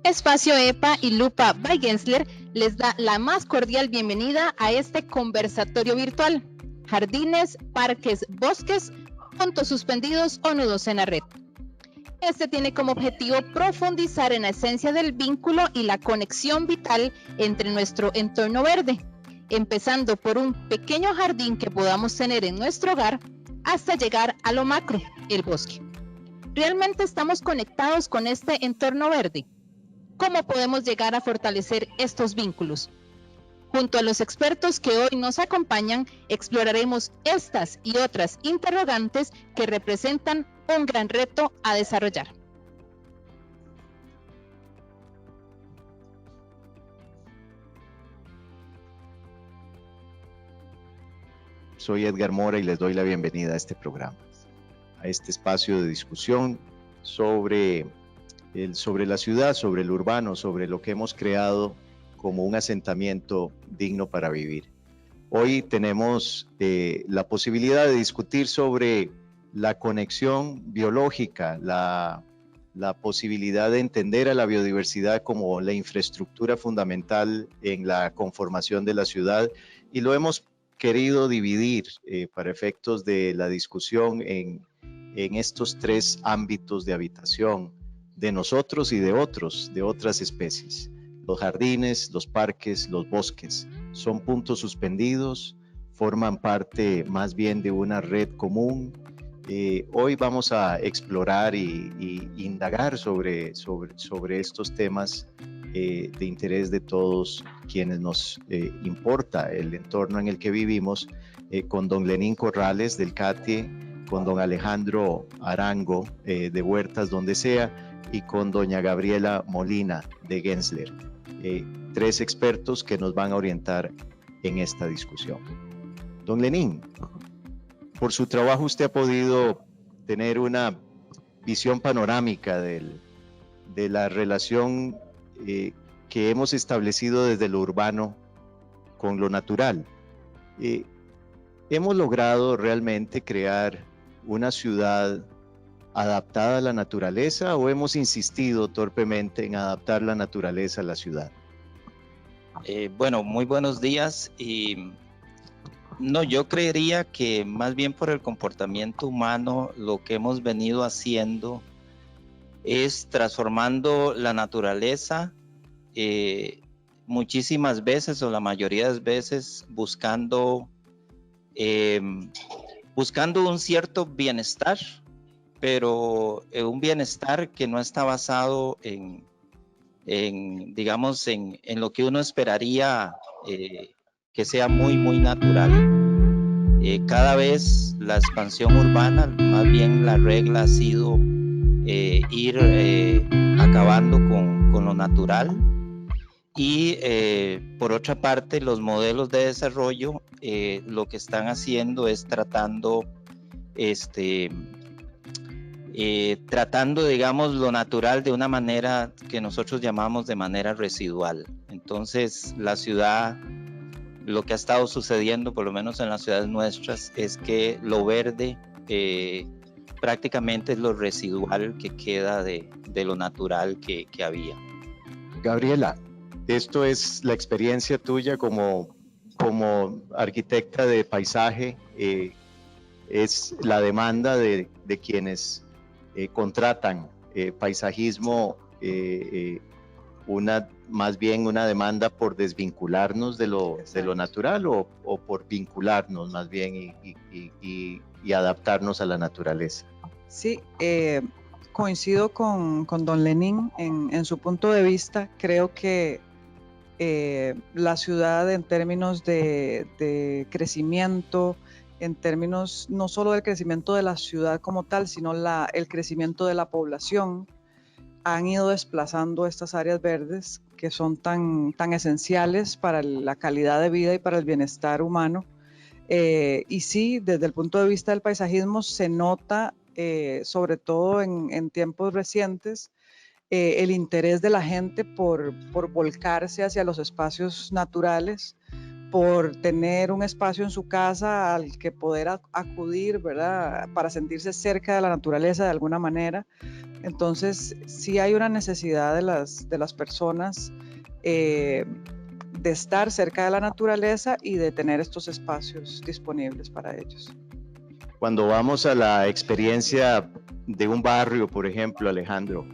Espacio EPA y Lupa by Gensler les da la más cordial bienvenida a este conversatorio virtual. Jardines, parques, bosques, puntos suspendidos o nudos en la red. Este tiene como objetivo profundizar en la esencia del vínculo y la conexión vital entre nuestro entorno verde, empezando por un pequeño jardín que podamos tener en nuestro hogar hasta llegar a lo macro, el bosque. ¿Realmente estamos conectados con este entorno verde? ¿Cómo podemos llegar a fortalecer estos vínculos? Junto a los expertos que hoy nos acompañan, exploraremos estas y otras interrogantes que representan un gran reto a desarrollar. Soy Edgar Mora y les doy la bienvenida a este programa, a este espacio de discusión sobre la ciudad, sobre el urbano, sobre lo que hemos creado como un asentamiento digno para vivir. Hoy tenemos la posibilidad de discutir sobre la conexión biológica, la posibilidad de entender a la biodiversidad como la infraestructura fundamental en la conformación de la ciudad, y lo hemos querido dividir para efectos de la discusión en estos tres ámbitos de habitación de nosotros y de otras especies. Los jardines, los parques, los bosques son puntos suspendidos, forman parte más bien de una red común. Hoy vamos a explorar y indagar sobre estos temas de interés de todos quienes nos importa el entorno en el que vivimos, con don Lenín Corrales del CATIE, con don Alejandro Arango de Huertas Donde Sea, y con doña Gabriela Molina de Gensler, tres expertos que nos van a orientar en esta discusión. Don Lenín, por su trabajo usted ha podido tener una visión panorámica de la relación que hemos establecido desde lo urbano con lo natural. ¿Hemos logrado realmente crear una ciudad adaptada a la naturaleza o hemos insistido torpemente en adaptar la naturaleza a la ciudad? Bueno, muy buenos días. No, yo creería que más bien por el comportamiento humano lo que hemos venido haciendo es transformando la naturaleza muchísimas veces o la mayoría de las veces buscando un cierto bienestar, pero un bienestar que no está basado en lo que uno esperaría que sea muy, muy natural. Cada vez la expansión urbana, más bien la regla ha sido ir acabando con lo natural, y por otra parte los modelos de desarrollo lo que están haciendo es tratando digamos lo natural de una manera que nosotros llamamos de manera residual. Entonces la ciudad, lo que ha estado sucediendo por lo menos en las ciudades nuestras, es que lo verde prácticamente es lo residual que queda de lo natural que había. Gabriela, esto es la experiencia tuya como arquitecta de paisaje, es la demanda de quienes contratan paisajismo, más bien una demanda por desvincularnos de lo natural o por vincularnos más bien y adaptarnos a la naturaleza. Sí, coincido con don Lenín en su punto de vista. Creo que la ciudad, en términos de crecimiento, en términos no solo del crecimiento de la ciudad como tal, sino el crecimiento de la población, han ido desplazando estas áreas verdes que son tan esenciales para la calidad de vida y para el bienestar humano. Y sí, desde el punto de vista del paisajismo se nota, sobre todo en tiempos recientes, el interés de la gente por volcarse hacia los espacios naturales, por tener un espacio en su casa al que poder acudir, ¿verdad?, para sentirse cerca de la naturaleza de alguna manera, Entonces, sí hay una necesidad de las personas de estar cerca de la naturaleza y de tener estos espacios disponibles para ellos. Cuando vamos a la experiencia de un barrio, por ejemplo, Alejandro,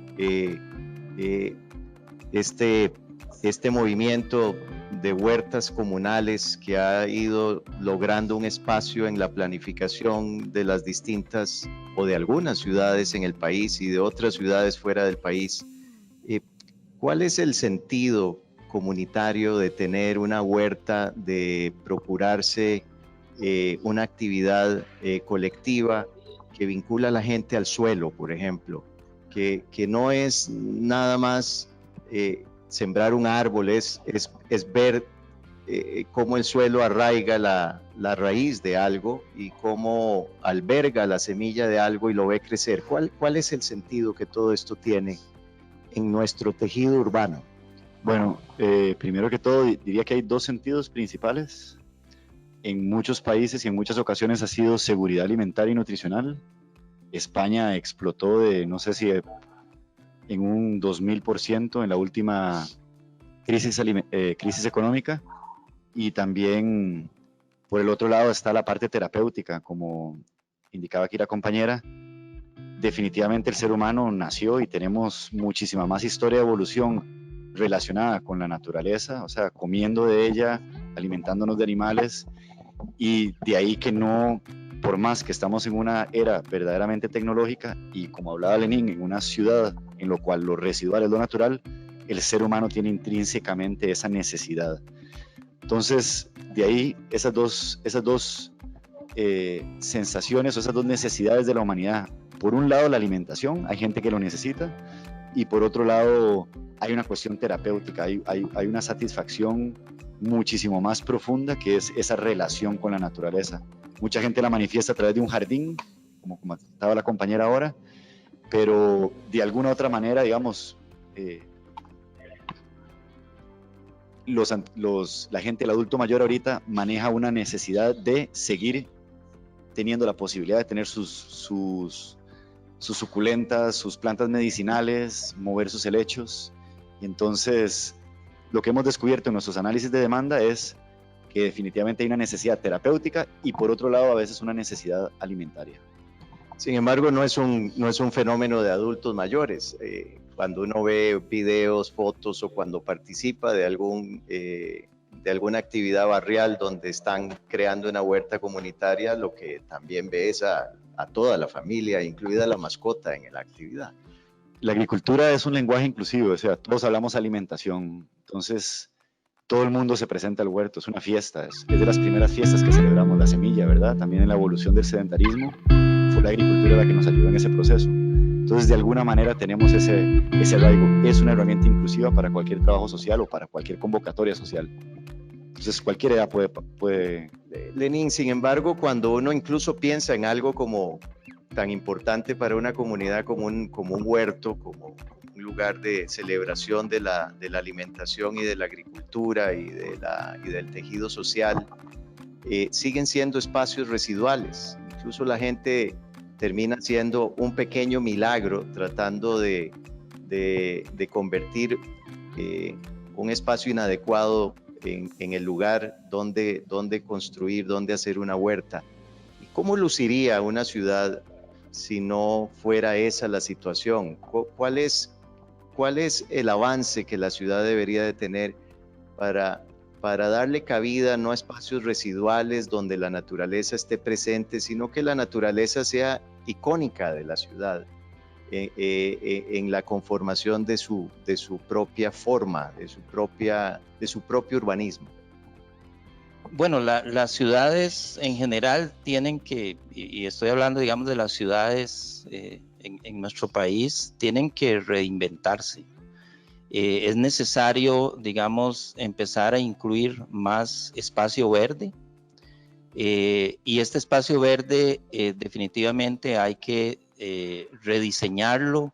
este movimiento de huertas comunales que ha ido logrando un espacio en la planificación de las distintas o de algunas ciudades en el país y de otras ciudades fuera del país, ¿cuál es el sentido comunitario de tener una huerta, de procurarse una actividad colectiva que vincula a la gente al suelo, por ejemplo, que no es nada más sembrar un árbol, es ver cómo el suelo arraiga la raíz de algo y cómo alberga la semilla de algo y lo ve crecer? ¿Cuál es el sentido que todo esto tiene en nuestro tejido urbano? Bueno, primero que todo diría que hay dos sentidos principales. En muchos países y en muchas ocasiones ha sido seguridad alimentaria y nutricional. España explotó de, no sé si en un 2000% en la última crisis económica, y también por el otro lado está la parte terapéutica, como indicaba aquí la compañera. Definitivamente el ser humano nació y tenemos muchísima más historia de evolución relacionada con la naturaleza, o sea, comiendo de ella, alimentándonos de animales, y de ahí que no, por más que estamos en una era verdaderamente tecnológica y, como hablaba Lenin, en una ciudad en lo cual lo residual es lo natural, el ser humano tiene intrínsecamente esa necesidad. Entonces, de ahí esas dos sensaciones o esas dos necesidades de la humanidad. Por un lado, la alimentación, hay gente que lo necesita, y por otro lado, hay una cuestión terapéutica, hay una satisfacción muchísimo más profunda, que es esa relación con la naturaleza. Mucha gente la manifiesta a través de un jardín, como estaba la compañera ahora, pero de alguna otra manera, digamos, la gente, el adulto mayor ahorita maneja una necesidad de seguir teniendo la posibilidad de tener sus suculentas, sus plantas medicinales, mover sus helechos. Y entonces, lo que hemos descubierto en nuestros análisis de demanda es que definitivamente hay una necesidad terapéutica y, por otro lado, a veces una necesidad alimentaria. Sin embargo, no es un fenómeno de adultos mayores. Cuando uno ve videos, fotos, o cuando participa de alguna actividad barrial donde están creando una huerta comunitaria, lo que también ve es a toda la familia, incluida la mascota, en la actividad. La agricultura es un lenguaje inclusivo, o sea, todos hablamos alimentación, entonces todo el mundo se presenta al huerto, es una fiesta, es de las primeras fiestas que celebramos, la semilla, ¿verdad? También en la evolución del sedentarismo fue la agricultura la que nos ayudó en ese proceso. Entonces, de alguna manera tenemos ese arraigo. Es una herramienta inclusiva para cualquier trabajo social o para cualquier convocatoria social. Entonces, cualquier edad puede... Lenin, sin embargo, cuando uno incluso piensa en algo como tan importante para una comunidad como un huerto, como un lugar de celebración de la alimentación y de la agricultura y del tejido social, siguen siendo espacios residuales. Incluso la gente termina siendo un pequeño milagro tratando de convertir un espacio inadecuado en el lugar donde construir, donde hacer una huerta. ¿Cómo luciría una ciudad si no fuera esa la situación? ¿Cuál es el avance que la ciudad debería de tener para darle cabida no a espacios residuales donde la naturaleza esté presente, sino que la naturaleza sea icónica de la ciudad en la conformación de su propia forma, de su propio urbanismo? Bueno, las ciudades en general tienen que, y estoy hablando, digamos, de las ciudades en nuestro país, tienen que reinventarse. Es necesario, digamos, empezar a incluir más espacio verde, y este espacio verde definitivamente hay que rediseñarlo,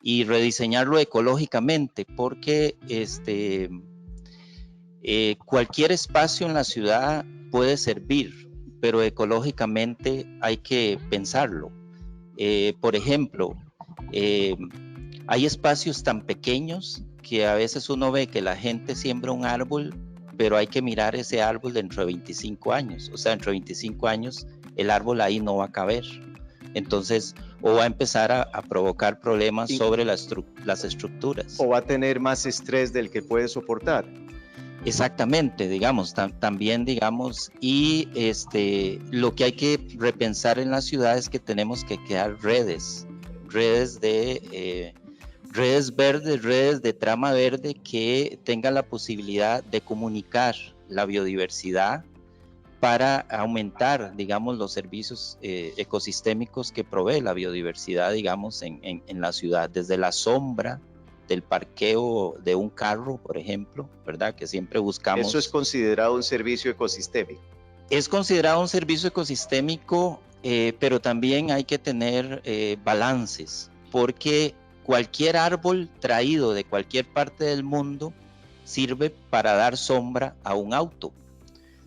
y rediseñarlo ecológicamente, porque cualquier espacio en la ciudad puede servir, pero ecológicamente hay que pensarlo. Por ejemplo, Hay espacios tan pequeños que a veces uno ve que la gente siembra un árbol, pero hay que mirar ese árbol dentro de 25 años. O sea, dentro de 25 años el árbol ahí no va a caber. Entonces, o va a empezar a provocar problemas sobre las estructuras. O va a tener más estrés del que puede soportar. Exactamente, digamos, también, digamos, y lo que hay que repensar en la ciudad es que tenemos que crear redes verdes, redes de trama verde que tengan la posibilidad de comunicar la biodiversidad para aumentar, digamos, los servicios ecosistémicos que provee la biodiversidad, digamos, en la ciudad, desde la sombra del parqueo de un carro, por ejemplo, ¿verdad? Que siempre buscamos. ¿Eso es considerado un servicio ecosistémico? Es considerado un servicio ecosistémico, pero también hay que tener balances, porque cualquier árbol traído de cualquier parte del mundo sirve para dar sombra a un auto.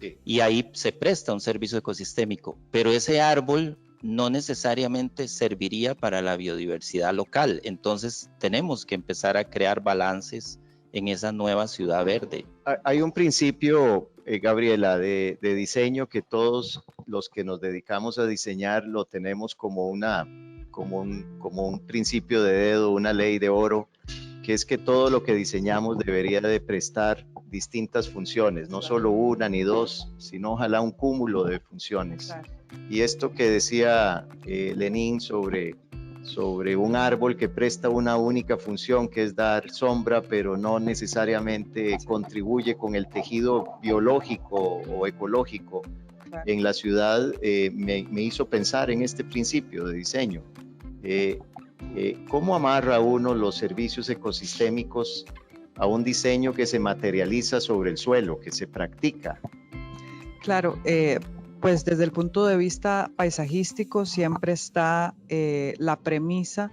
Sí. Y ahí se presta un servicio ecosistémico, pero ese árbol no necesariamente serviría para la biodiversidad local. Entonces tenemos que empezar a crear balances en esa nueva ciudad verde. Hay un principio, Gabriela, de diseño que todos los que nos dedicamos a diseñar lo tenemos como un principio de dedo, una ley de oro, que es que todo lo que diseñamos debería de prestar distintas funciones, no solo una ni dos, sino ojalá un cúmulo de funciones. Claro. Y esto que decía Lenin sobre un árbol que presta una única función, que es dar sombra, pero no necesariamente contribuye con el tejido biológico o ecológico en la ciudad, me hizo pensar en este principio de diseño. ¿Cómo amarra uno los servicios ecosistémicos a un diseño que se materializa sobre el suelo, que se practica? Claro, pues desde el punto de vista paisajístico siempre está la premisa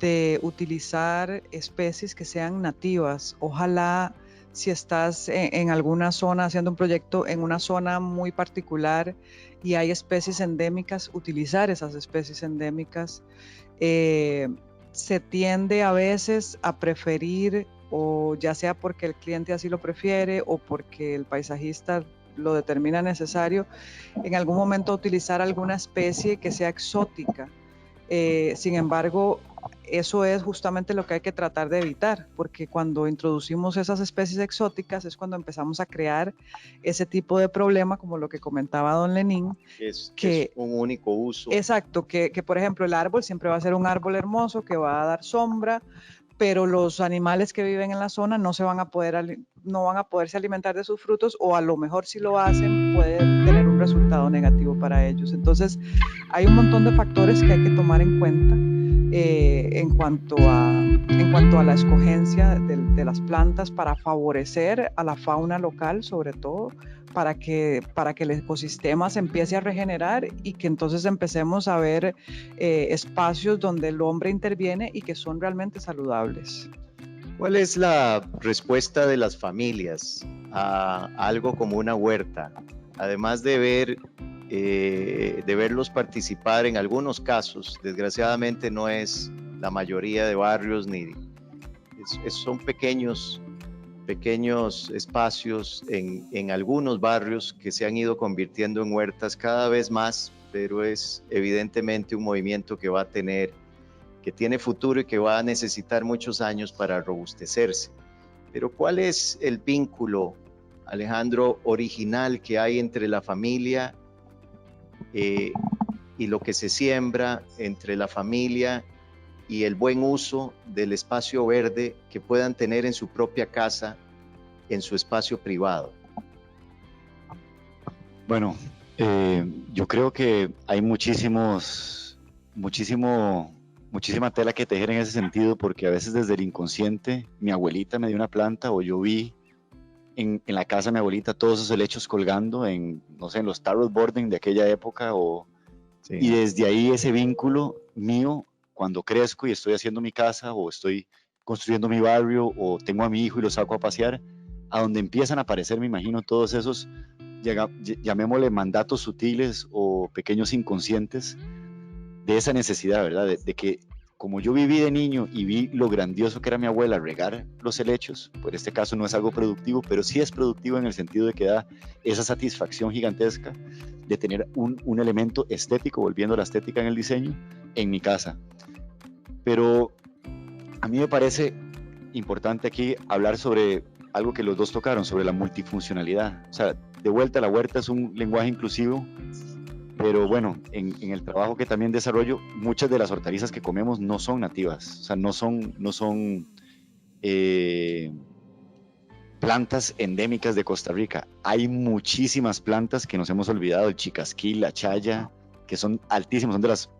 de utilizar especies que sean nativas. Ojalá, si estás en alguna zona haciendo un proyecto en una zona muy particular y hay especies endémicas, utilizar esas especies endémicas. Se tiende a veces a preferir, o ya sea porque el cliente así lo prefiere o porque el paisajista lo determina necesario, en algún momento utilizar alguna especie que sea exótica. Sin embargo, eso es justamente lo que hay que tratar de evitar, porque cuando introducimos esas especies exóticas es cuando empezamos a crear ese tipo de problema, como lo que comentaba don Lenin. Que es un único uso. Exacto, que por ejemplo el árbol siempre va a ser un árbol hermoso que va a dar sombra, pero los animales que viven en la zona no van a poderse alimentar de sus frutos, o a lo mejor si lo hacen puede tener un resultado negativo para ellos. Entonces hay un montón de factores que hay que tomar en cuenta en cuanto a la escogencia de las plantas para favorecer a la fauna local, sobre todo para que el ecosistema se empiece a regenerar y que entonces empecemos a ver espacios donde el hombre interviene y que son realmente saludables. ¿Cuál es la respuesta de las familias a algo como una huerta? Además de verlos participar en algunos casos, desgraciadamente no es la mayoría de barrios, son pequeños espacios en algunos barrios que se han ido convirtiendo en huertas cada vez más, pero es evidentemente un movimiento que tiene futuro y que va a necesitar muchos años para robustecerse. Pero ¿cuál es el vínculo, Alejandro, original que hay entre la familia y lo que se siembra, entre la familia y el buen uso del espacio verde que puedan tener en su propia casa, en su espacio privado? Bueno, yo creo que hay muchísima tela que tejer en ese sentido, porque a veces desde el inconsciente mi abuelita me dio una planta, o yo vi en la casa de mi abuelita todos esos helechos colgando en los tarot boarding de aquella época, sí. Y desde ahí ese vínculo mío, cuando crezco y estoy haciendo mi casa o estoy construyendo mi barrio o tengo a mi hijo y lo saco a pasear, a donde empiezan a aparecer, me imagino, todos esos, llamémosle mandatos sutiles o pequeños inconscientes de esa necesidad, ¿verdad? De que como yo viví de niño y vi lo grandioso que era mi abuela regar los helechos, pues en este caso no es algo productivo, pero sí es productivo en el sentido de que da esa satisfacción gigantesca de tener un elemento estético, volviendo a la estética en el diseño, en mi casa. Pero a mí me parece importante aquí hablar sobre algo que los dos tocaron, sobre la multifuncionalidad. O sea, de vuelta, la huerta es un lenguaje inclusivo, pero bueno, en el trabajo que también desarrollo, muchas de las hortalizas que comemos no son nativas, o sea, no son plantas endémicas de Costa Rica. Hay muchísimas plantas que nos hemos olvidado, el chicasquil, la chaya, que son altísimas, son de las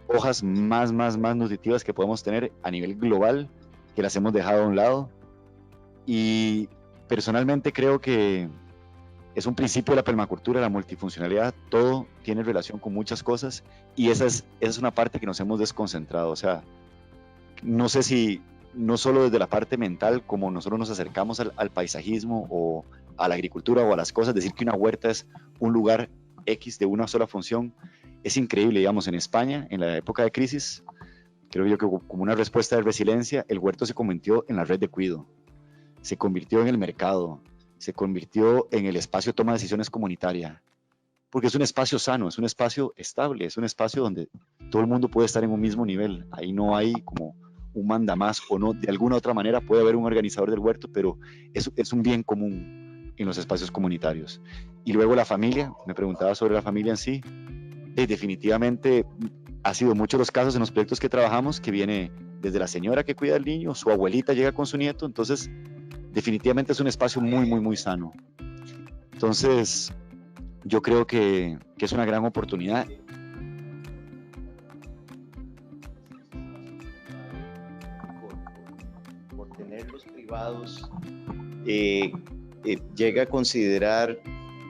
hojas más nutritivas que podemos tener a nivel global, que las hemos dejado a un lado. Y personalmente creo que es un principio de la permacultura, la multifuncionalidad, todo tiene relación con muchas cosas y esa es una parte que nos hemos desconcentrado. O sea, no sé si, no solo desde la parte mental, como nosotros nos acercamos al paisajismo o a la agricultura o a las cosas, decir que una huerta es un lugar X de una sola función, es increíble. Digamos, en España, en la época de crisis, creo yo que como una respuesta de resiliencia, el huerto se convirtió en la red de cuidado, se convirtió en el mercado, se convirtió en el espacio de toma de decisiones comunitaria, porque es un espacio sano, es un espacio estable, es un espacio donde todo el mundo puede estar en un mismo nivel. Ahí no hay como un mandamás o no, de alguna otra manera puede haber un organizador del huerto, pero es un bien común en los espacios comunitarios. Y luego la familia, me preguntaba sobre la familia en sí, definitivamente ha sido muchos los casos en los proyectos que trabajamos que viene desde la señora que cuida al niño, su abuelita llega con su nieto, entonces definitivamente es un espacio muy sano. Entonces, yo creo que es una gran oportunidad. Por tenerlos privados, llega a considerar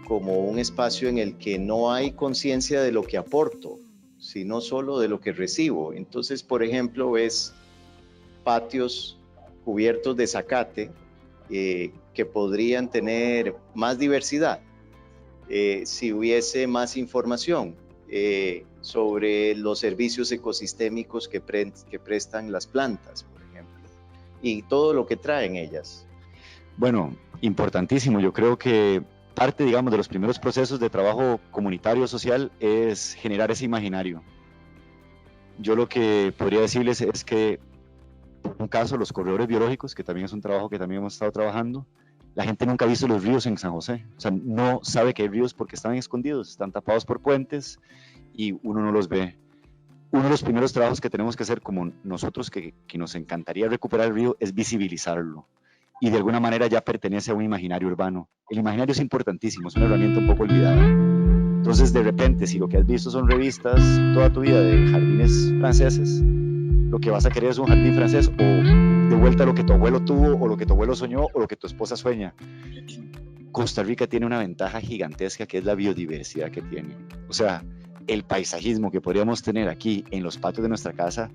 como un espacio en el que no hay conciencia de lo que aporto, sino solo de lo que recibo. Entonces, por ejemplo, ves patios cubiertos de zacate, que podrían tener más diversidad si hubiese más información sobre los servicios ecosistémicos que prestan las plantas, por ejemplo, y todo lo que traen ellas. Bueno, importantísimo. Yo creo que parte, digamos, de los primeros procesos de trabajo comunitario social es generar ese imaginario. Yo lo que podría decirles es que, por un caso, los corredores biológicos, que también es un trabajo que también hemos estado trabajando, la gente nunca ha visto los ríos en San José. O sea, no sabe que hay ríos porque están escondidos, están tapados por puentes y uno no los ve. Uno de los primeros trabajos que tenemos que hacer, como nosotros que nos encantaría recuperar el río, es visibilizarlo. Y de alguna manera ya pertenece a un imaginario urbano. El imaginario es importantísimo, es una herramienta un poco olvidada. Entonces, de repente, si lo que has visto son revistas toda tu vida de jardines franceses, lo que vas a querer es un jardín francés, o de vuelta lo que tu abuelo tuvo, o lo que tu abuelo soñó, o lo que tu esposa sueña. Costa Rica tiene una ventaja gigantesca que es la biodiversidad que tiene. O sea, el paisajismo que podríamos tener aquí en los patios de nuestra casa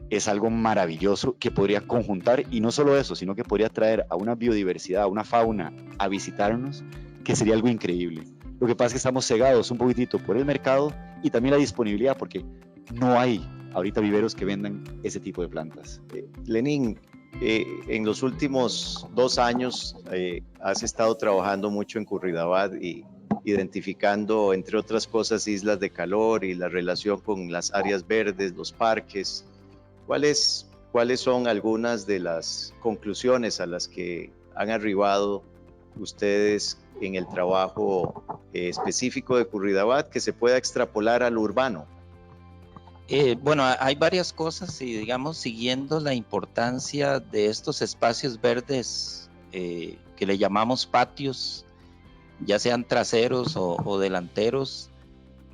es algo maravilloso que podría conjuntar, y no solo eso, sino que podría traer a una biodiversidad, a una fauna a visitarnos, que sería algo increíble. Lo que pasa es que estamos cegados un poquitito por el mercado y también la disponibilidad, porque no hay ahorita viveros que vendan ese tipo de plantas. Lenín, en los últimos 2 años has estado trabajando mucho en Curridabat y identificando, entre otras cosas, islas de calor y la relación con las áreas verdes, los parques. ¿Cuáles son algunas de las conclusiones a las que han arribado ustedes en el trabajo específico de Curridabat que se pueda extrapolar al urbano? Bueno, hay varias cosas y, digamos, siguiendo la importancia de estos espacios verdes que le llamamos patios, ya sean traseros o delanteros.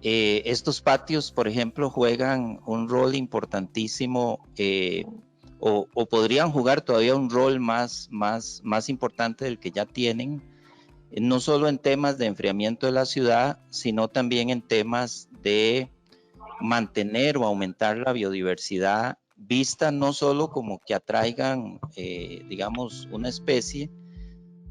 Estos patios, por ejemplo, juegan un rol importantísimo o podrían jugar todavía un rol más importante del que ya tienen, no solo en temas de enfriamiento de la ciudad, sino también en temas de mantener o aumentar la biodiversidad, vista no solo como que atraigan, digamos, una especie,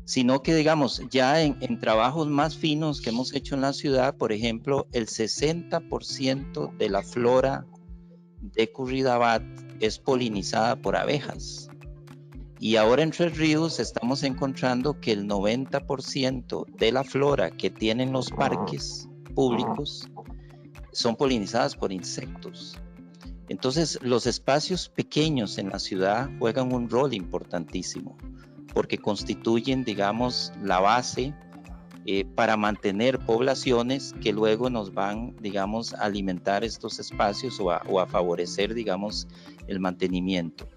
sino que, digamos, ya en trabajos más finos que hemos hecho en la ciudad, por ejemplo, el 60% de la flora de Curridabat es polinizada por abejas. Y ahora en Tres Ríos estamos encontrando que el 90% de la flora que tienen los parques públicos son polinizadas por insectos. Entonces, los espacios pequeños en la ciudad juegan un rol importantísimo porque constituyen, digamos, la base para mantener poblaciones que luego nos van, digamos, a alimentar estos espacios o a favorecer, digamos, el mantenimiento.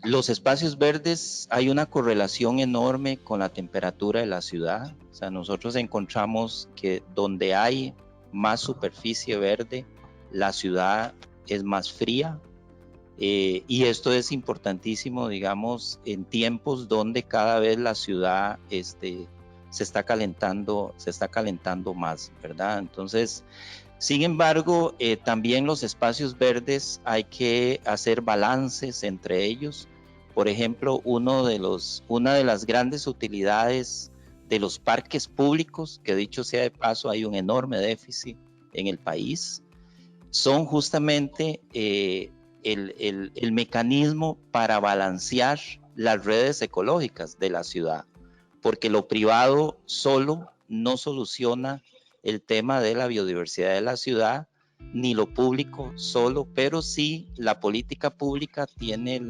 Los espacios verdes, hay una correlación enorme con la temperatura de la ciudad. O sea, nosotros encontramos que donde hay más superficie verde, la ciudad es más fría. Y esto es importantísimo, digamos, en tiempos donde cada vez la ciudad se está calentando más, ¿verdad? Entonces, sin embargo, también los espacios verdes hay que hacer balances entre ellos. Por ejemplo, una de las grandes utilidades de los parques públicos, que dicho sea de paso, hay un enorme déficit en el país, son justamente el mecanismo para balancear las redes ecológicas de la ciudad, porque lo privado solo no soluciona el tema de la biodiversidad de la ciudad, ni lo público solo, pero sí la política pública tiene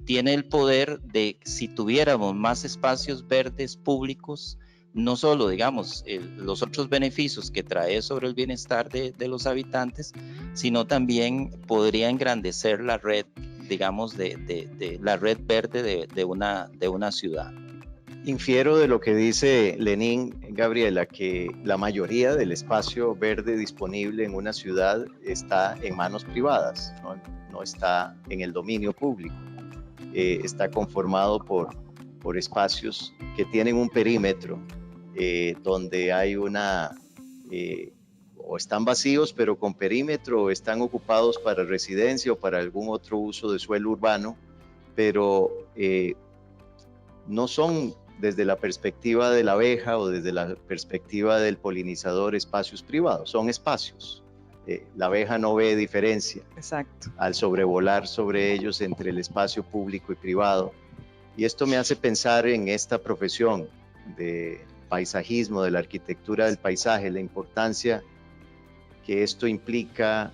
tiene el poder de, si tuviéramos más espacios verdes públicos, no solo, digamos, los otros beneficios que trae sobre el bienestar de los habitantes, sino también podría engrandecer la red, digamos, de la red verde de una ciudad. Infiero de lo que dice Lenín, Gabriela, que la mayoría del espacio verde disponible en una ciudad está en manos privadas, no está en el dominio público. Está conformado por espacios que tienen un perímetro donde hay o están vacíos pero con perímetro, o están ocupados para residencia o para algún otro uso de suelo urbano, pero no son desde la perspectiva de la abeja o desde la perspectiva del polinizador espacios privados, son espacios. La abeja no ve diferencia. Exacto. Al sobrevolar sobre ellos entre el espacio público y privado. Y esto me hace pensar en esta profesión de paisajismo, de la arquitectura del paisaje, la importancia que esto implica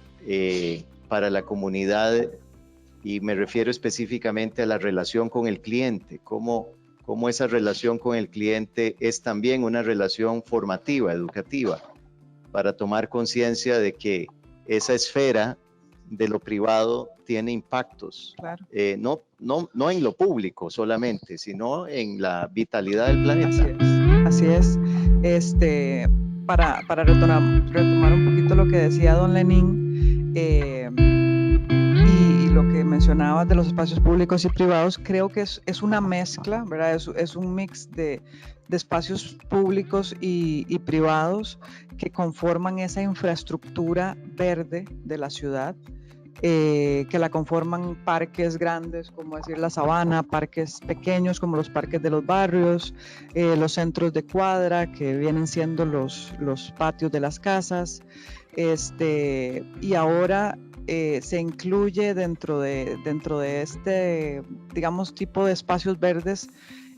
para la comunidad, y me refiero específicamente a la relación con el cliente, cómo esa relación con el cliente es también una relación formativa, educativa, para tomar conciencia de que esa esfera de lo privado tiene impactos, claro. No en lo público solamente, sino en la vitalidad del planeta. Así es. Para retomar un poquito lo que decía don Lenín, y lo que mencionabas de los espacios públicos y privados, creo que es una mezcla, ¿verdad? Es un mix de espacios públicos y privados que conforman esa infraestructura verde de la ciudad, que la conforman parques grandes, como decir la sabana, parques pequeños como los parques de los barrios, los centros de cuadra, que vienen siendo los patios de las casas, y ahora se incluye dentro de este, digamos, tipo de espacios verdes,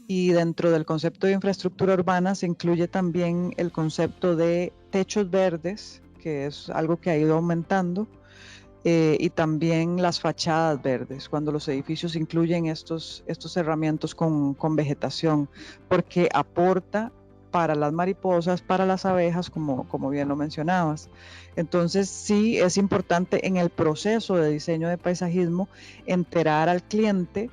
y dentro del concepto de infraestructura urbana se incluye también el concepto de techos verdes, que es algo que ha ido aumentando, y también las fachadas verdes, cuando los edificios incluyen estos cerramientos con vegetación, porque aporta para las mariposas, para las abejas, como bien lo mencionabas. Entonces sí es importante en el proceso de diseño de paisajismo enterar al cliente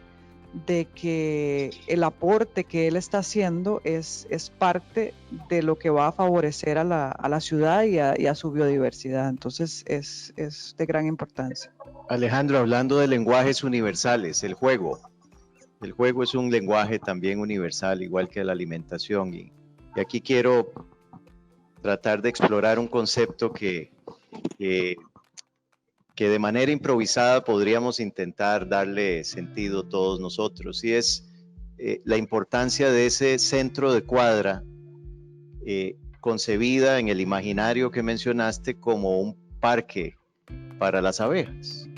de que el aporte que él está haciendo es parte de lo que va a favorecer a la ciudad y a su biodiversidad. Entonces es de gran importancia. Alejandro, hablando de lenguajes universales, el juego es un lenguaje también universal, igual que la alimentación, y aquí quiero tratar de explorar un concepto que de manera improvisada podríamos intentar darle sentido todos nosotros, y es la importancia de ese centro de cuadra concebida en el imaginario que mencionaste como parque para las abejas,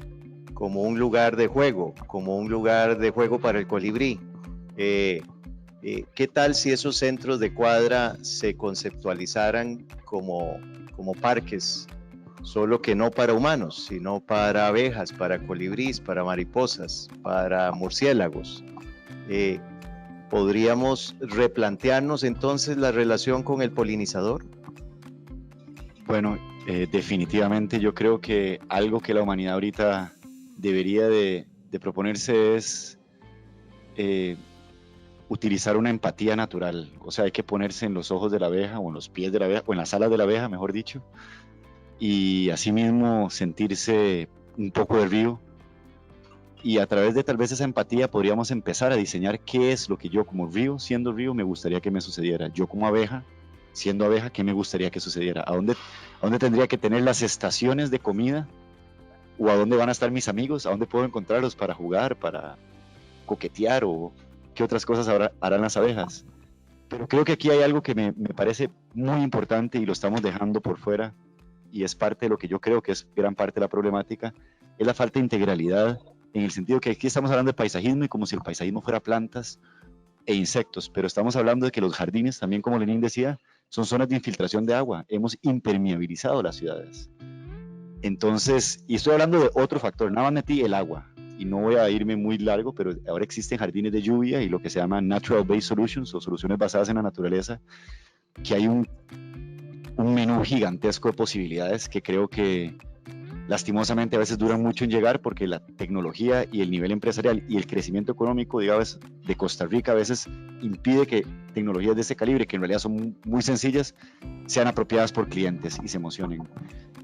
como un lugar de juego, para el colibrí. ¿Qué tal si esos centros de cuadra se conceptualizaran como parques, solo que no para humanos, sino para abejas, para colibríes, para mariposas, para murciélagos? ¿Podríamos replantearnos entonces la relación con el polinizador? Bueno, definitivamente yo creo que algo que la humanidad ahorita debería de proponerse es utilizar una empatía natural. O sea, hay que ponerse en los ojos de la abeja, o en los pies de la abeja, o en las alas de la abeja, mejor dicho, y asimismo sentirse un poco de río. Y a través de tal vez esa empatía podríamos empezar a diseñar qué es lo que yo como río, siendo río, me gustaría que me sucediera. Yo como abeja, siendo abeja, ¿qué me gustaría que sucediera? ¿A dónde tendría que tener las estaciones de comida? ¿O a dónde van a estar mis amigos? ¿A dónde puedo encontrarlos para jugar, para coquetear? ¿O qué otras cosas harán las abejas? Pero creo que aquí hay algo que me parece muy importante y lo estamos dejando por fuera, y es parte de lo que yo creo que es gran parte de la problemática, es la falta de integralidad, en el sentido que aquí estamos hablando de paisajismo y como si el paisajismo fuera plantas e insectos, pero estamos hablando de que los jardines, también como Lenín decía, son zonas de infiltración de agua. Hemos impermeabilizado las ciudades. Entonces, y estoy hablando de otro factor, nada más metí el agua, y no voy a irme muy largo, pero ahora existen jardines de lluvia y lo que se llama Natural Based Solutions, o soluciones basadas en la naturaleza, que hay un menú gigantesco de posibilidades que creo que lastimosamente a veces duran mucho en llegar, porque la tecnología y el nivel empresarial y el crecimiento económico, digamos, de Costa Rica a veces impide que tecnologías de ese calibre, que en realidad son muy sencillas, sean apropiadas por clientes y se emocionen.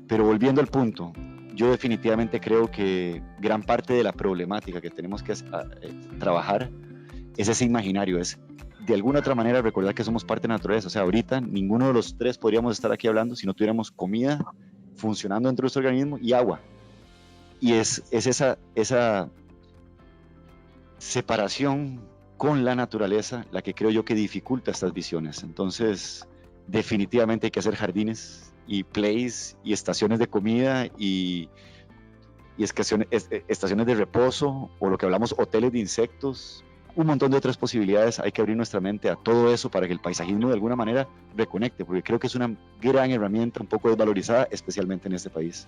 Pero volviendo al punto, yo definitivamente creo que gran parte de la problemática que tenemos que trabajar es ese imaginario, es de alguna otra manera recordar que somos parte de la naturaleza. O sea, ahorita ninguno de los tres podríamos estar aquí hablando si no tuviéramos comida funcionando dentro de nuestro organismo y agua. Y es esa separación con la naturaleza la que creo yo que dificulta estas visiones. Entonces, definitivamente hay que hacer jardines y plays y estaciones de comida y estaciones de reposo, o lo que hablamos, hoteles de insectos, un montón de otras posibilidades. Hay que abrir nuestra mente a todo eso para que el paisajismo de alguna manera reconecte, porque creo que es una gran herramienta un poco desvalorizada, especialmente en este país.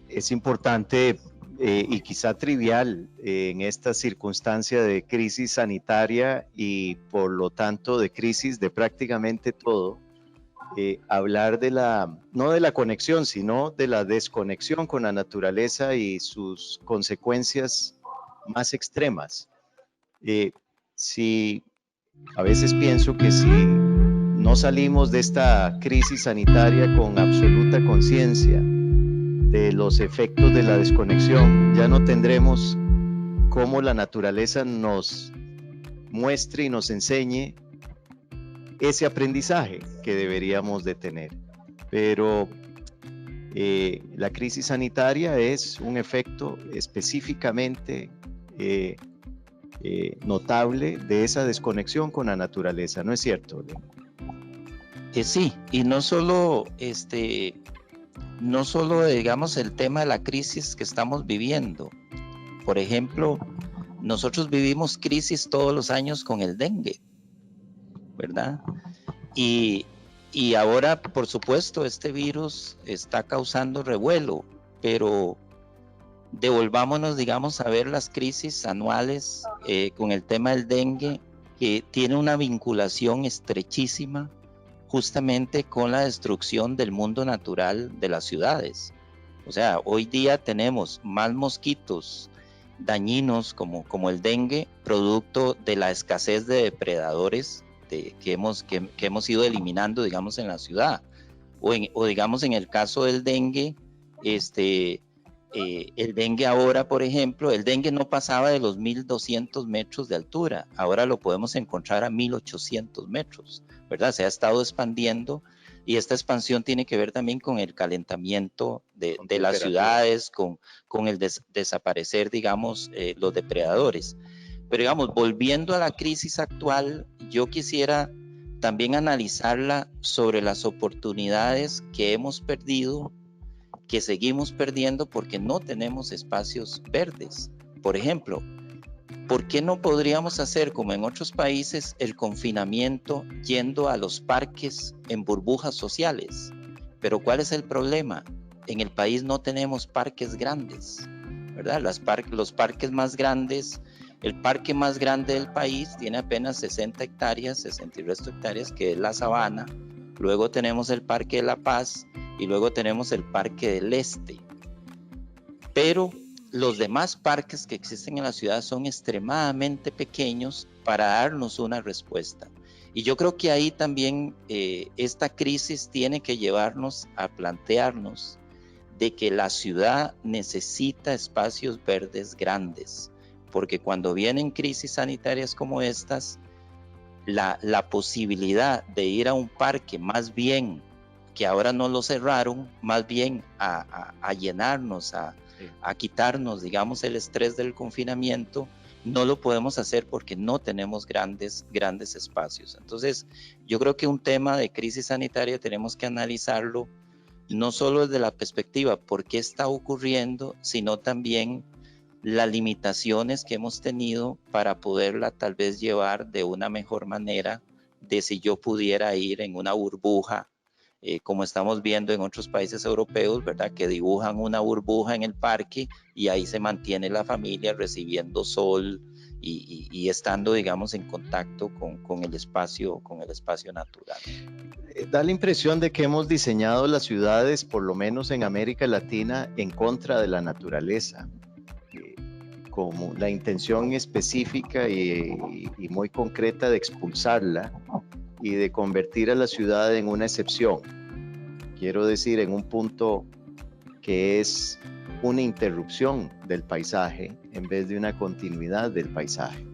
Es importante y quizá trivial en esta circunstancia de crisis sanitaria y por lo tanto de crisis de prácticamente todo, hablar de no de la conexión, sino de la desconexión con la naturaleza y sus consecuencias más extremas. A veces pienso que si no salimos de esta crisis sanitaria con absoluta conciencia de los efectos de la desconexión, ya no tendremos cómo la naturaleza nos muestre y nos enseñe ese aprendizaje que deberíamos de tener. Pero la crisis sanitaria es un efecto específicamente notable de esa desconexión con la naturaleza, ¿no es cierto? Sí, y no solo digamos el tema de la crisis que estamos viviendo. Por ejemplo, nosotros vivimos crisis todos los años con el dengue, ¿verdad? Y ahora, por supuesto, este virus está causando revuelo, pero devolvámonos, digamos, a ver las crisis anuales con el tema del dengue, que tiene una vinculación estrechísima justamente con la destrucción del mundo natural de las ciudades. O sea, hoy día tenemos más mosquitos dañinos como el dengue, producto de la escasez de depredadores que hemos ido eliminando, digamos, en la ciudad. O digamos, en el caso del dengue, el dengue ahora, por ejemplo, el dengue no pasaba de los 1.200 metros de altura, ahora lo podemos encontrar a 1.800 metros, ¿verdad? Se ha estado expandiendo, y esta expansión tiene que ver también con el calentamiento de las ciudades, con el desaparecer, digamos, los depredadores. Pero digamos, volviendo a la crisis actual, yo quisiera también analizarla sobre las oportunidades que hemos perdido que seguimos perdiendo porque no tenemos espacios verdes. Por ejemplo, ¿por qué no podríamos hacer como en otros países el confinamiento yendo a los parques en burbujas sociales? Pero ¿cuál es el problema? En el país no tenemos parques grandes, ¿verdad? Los parques más grandes, el parque más grande del país tiene apenas 60 hectáreas, 60 y resto hectáreas, que es la Sabana. Luego tenemos el Parque de la Paz y luego tenemos el Parque del Este. Pero los demás parques que existen en la ciudad son extremadamente pequeños para darnos una respuesta. Y yo creo que ahí también esta crisis tiene que llevarnos a plantearnos de que la ciudad necesita espacios verdes grandes, porque cuando vienen crisis sanitarias como estas, la posibilidad de ir a un parque, más bien que ahora no lo cerraron, más bien a llenarnos, a quitarnos, digamos, el estrés del confinamiento, no lo podemos hacer porque no tenemos grandes espacios. Entonces, yo creo que un tema de crisis sanitaria tenemos que analizarlo no solo desde la perspectiva por qué está ocurriendo, sino también las limitaciones que hemos tenido para poderla tal vez llevar de una mejor manera, de si yo pudiera ir en una burbuja, como estamos viendo en otros países europeos, ¿verdad? Que dibujan una burbuja en el parque y ahí se mantiene la familia recibiendo sol y estando, digamos, en contacto con el espacio natural. Da la impresión de que hemos diseñado las ciudades, por lo menos en América Latina, en contra de la naturaleza, como la intención específica y muy concreta de expulsarla y de convertir a la ciudad en una excepción. Quiero decir, en un punto que es una interrupción del paisaje en vez de una continuidad del paisaje.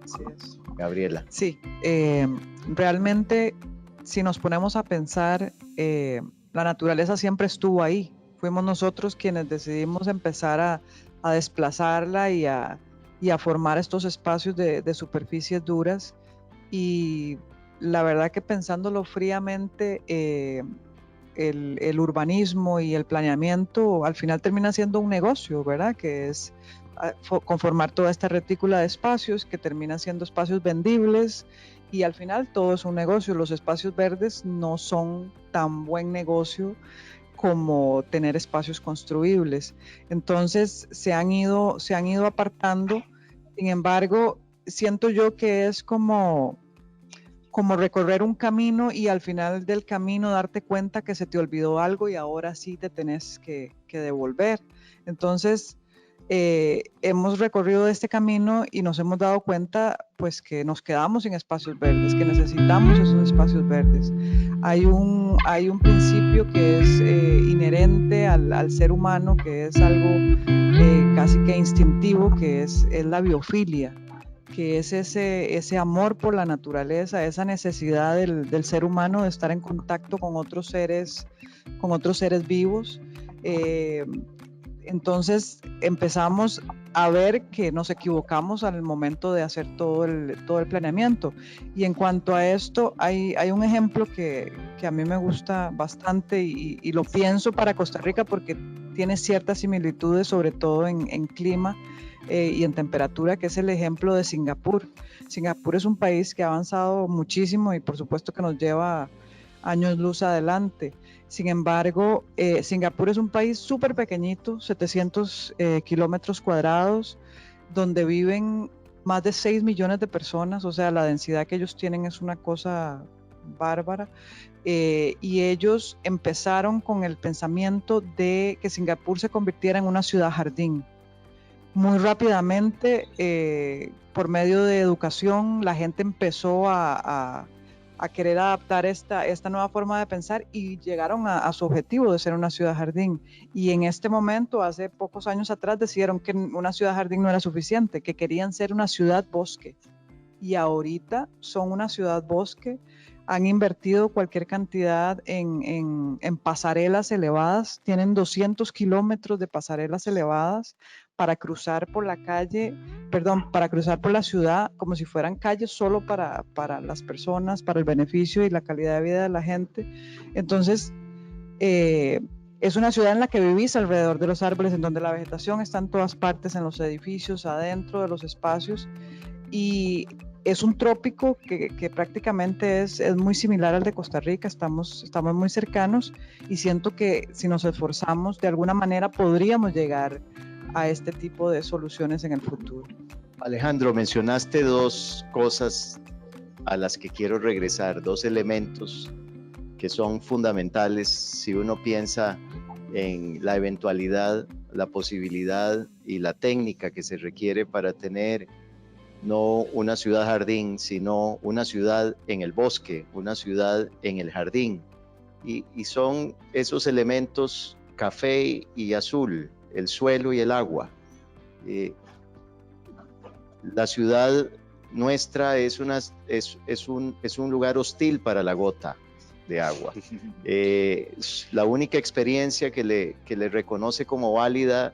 Así es. Gabriela. Sí, realmente si nos ponemos a pensar, la naturaleza siempre estuvo ahí. Fuimos nosotros quienes decidimos empezar a desplazarla y a formar estos espacios de superficies duras. Y la verdad que pensándolo fríamente, el urbanismo y el planeamiento al final termina siendo un negocio, ¿verdad? Que es conformar toda esta retícula de espacios que termina siendo espacios vendibles y al final todo es un negocio. Los espacios verdes no son tan buen negocio como tener espacios construibles. Entonces se han ido apartando. Sin embargo, siento yo que es como recorrer un camino y al final del camino darte cuenta que se te olvidó algo y ahora sí te tenés que devolver. Entonces, hemos recorrido este camino y nos hemos dado cuenta pues que nos quedamos sin espacios verdes, que necesitamos esos espacios verdes. Hay un principio que es inherente al ser humano, que es algo casi que instintivo, que es la biofilia, que es ese amor por la naturaleza, esa necesidad del ser humano de estar en contacto con otros seres vivos. Entonces empezamos a ver que nos equivocamos al momento de hacer todo el planeamiento. Y en cuanto a esto, hay un ejemplo que a mí me gusta bastante y lo pienso para Costa Rica porque tiene ciertas similitudes, sobre todo en clima y en temperatura, que es el ejemplo de Singapur. Singapur es un país que ha avanzado muchísimo y por supuesto que nos lleva años luz adelante. Sin embargo, Singapur es un país súper pequeñito, 700 kilómetros cuadrados, donde viven más de 6 millones de personas, o sea, la densidad que ellos tienen es una cosa bárbara. Y ellos empezaron con el pensamiento de que Singapur se convirtiera en una ciudad jardín. Muy rápidamente, por medio de educación, la gente empezó a querer adaptar esta nueva forma de pensar y llegaron a su objetivo de ser una ciudad jardín. Y en este momento, hace pocos años atrás, decidieron que una ciudad jardín no era suficiente, que querían ser una ciudad bosque. Y ahorita son una ciudad bosque. Han invertido cualquier cantidad en pasarelas elevadas. Tienen 200 kilómetros de pasarelas elevadas para cruzar por la ciudad como si fueran calles solo para las personas, para el beneficio y la calidad de vida de la gente. Entonces, Es una ciudad en la que vivís alrededor de los árboles, en donde la vegetación está en todas partes, en los edificios, adentro de los espacios, y es un trópico que prácticamente es muy similar al de Costa Rica. Estamos muy cercanos, y siento que si nos esforzamos, de alguna manera podríamos llegar a este tipo de soluciones en el futuro. Alejandro, mencionaste dos cosas a las que quiero regresar, dos elementos que son fundamentales si uno piensa en la eventualidad, la posibilidad y la técnica que se requiere para tener no una ciudad jardín, sino una ciudad en el bosque, una ciudad en el jardín. Y son esos elementos café y azul, el suelo y el agua. La ciudad nuestra es un lugar hostil para la gota de agua. La única experiencia que le reconoce como válida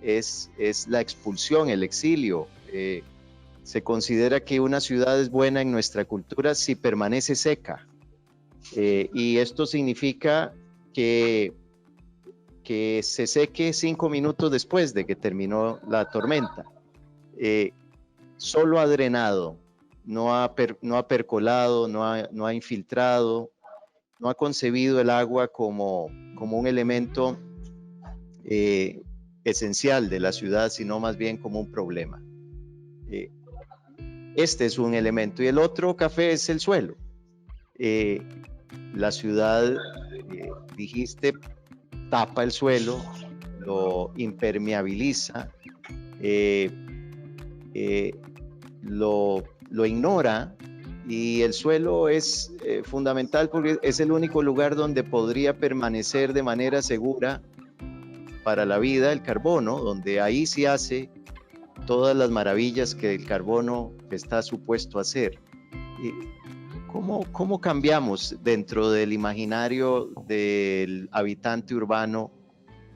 es la expulsión, el exilio. Se considera que una ciudad es buena en nuestra cultura si permanece seca. Y esto significa que se seque 5 minutos después de que terminó la tormenta. Solo ha drenado, no ha percolado, no ha infiltrado, no ha concebido el agua como un elemento esencial de la ciudad, sino más bien como un problema. Este es un elemento. Y el otro café es el suelo. La ciudad, dijiste, tapa el suelo, lo impermeabiliza, lo ignora, y el suelo es fundamental porque es el único lugar donde podría permanecer de manera segura para la vida el carbono, donde ahí sí hace todas las maravillas que el carbono está supuesto a hacer. ¿Cómo cambiamos dentro del imaginario del habitante urbano